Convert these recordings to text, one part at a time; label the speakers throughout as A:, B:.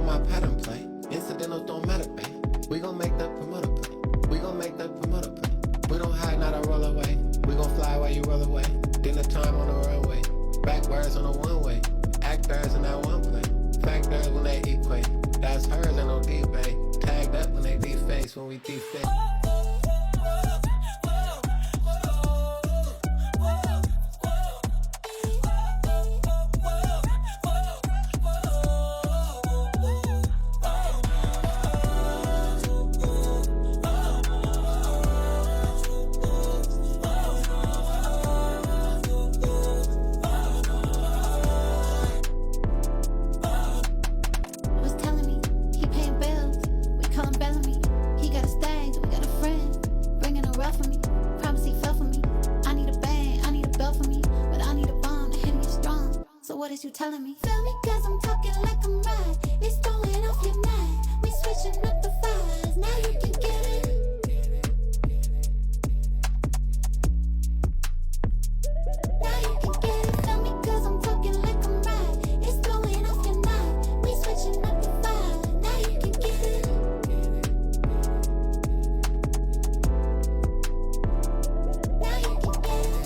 A: with my pattern play. Incidentals don't matter, babe. We gon' make the promoter play. We gon' make the promoter play. We don't hide, not a roll away. We gon' fly while you roll away. Dinner time on the runway. Backwards on the one way. Actors in that one play. Factors when they equate. That's hers and no debate. Tagged up when they deface, when we defect.
B: What is you telling me? Feel me cause I'm talking like I'm right. It's throwing off your mind. We switching up the vibes. Now you can get it. Now you can get it. Feel me cause I'm talking like I'm right. It's throwing off your mind. We switching up the vibes. Now you can get it. Now you can get it.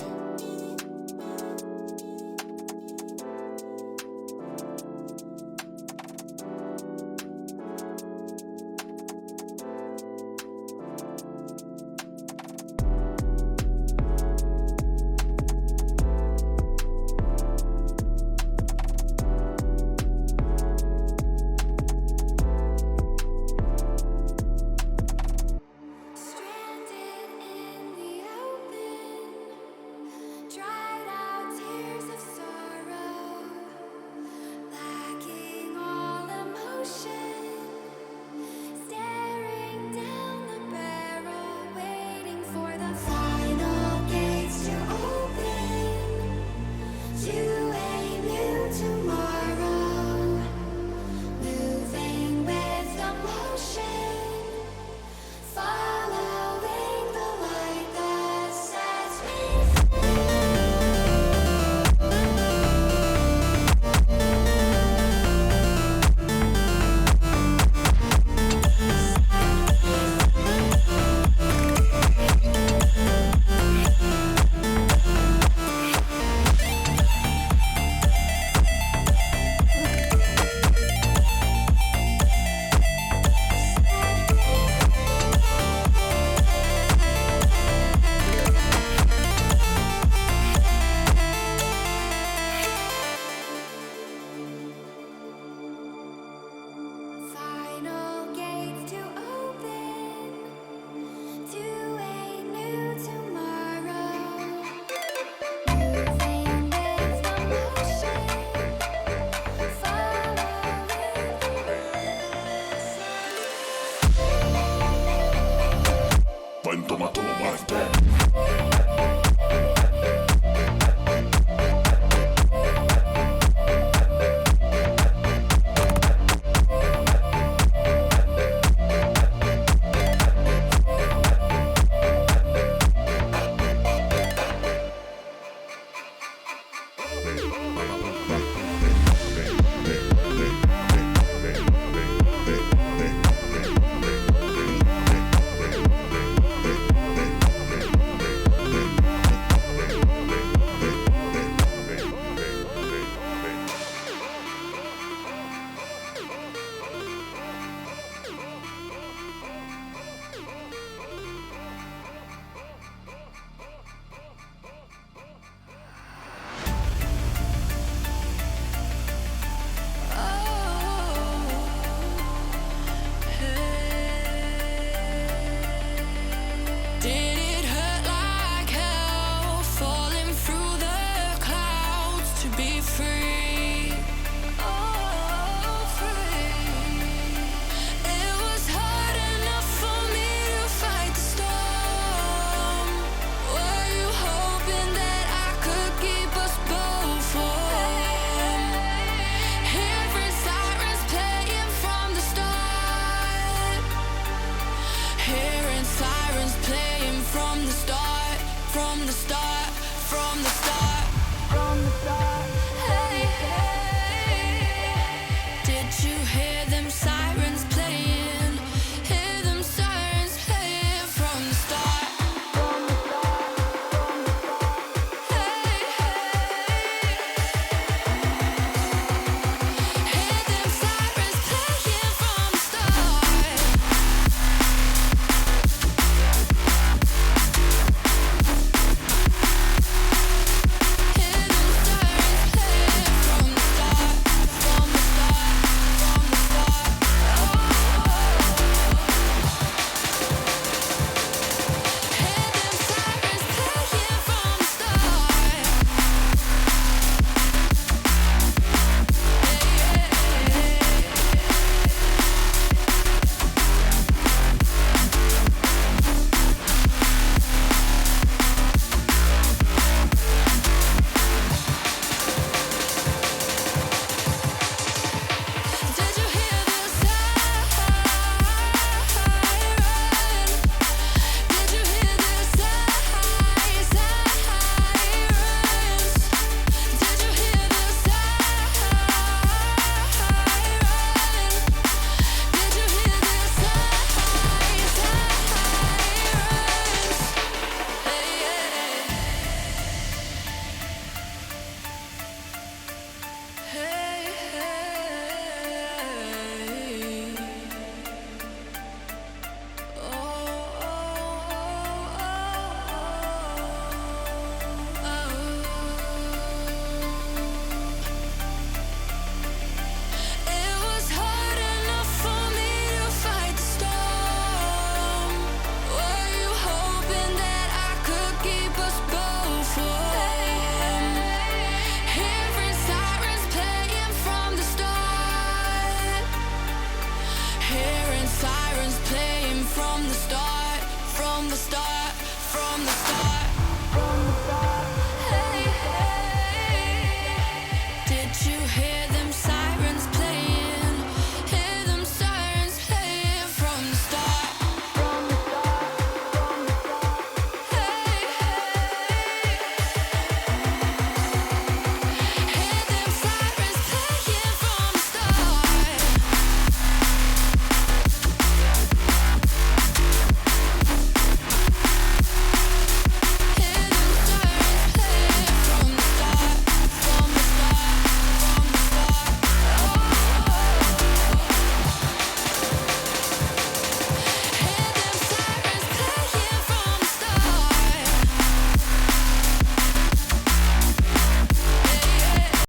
C: from the start, from the start, from the start.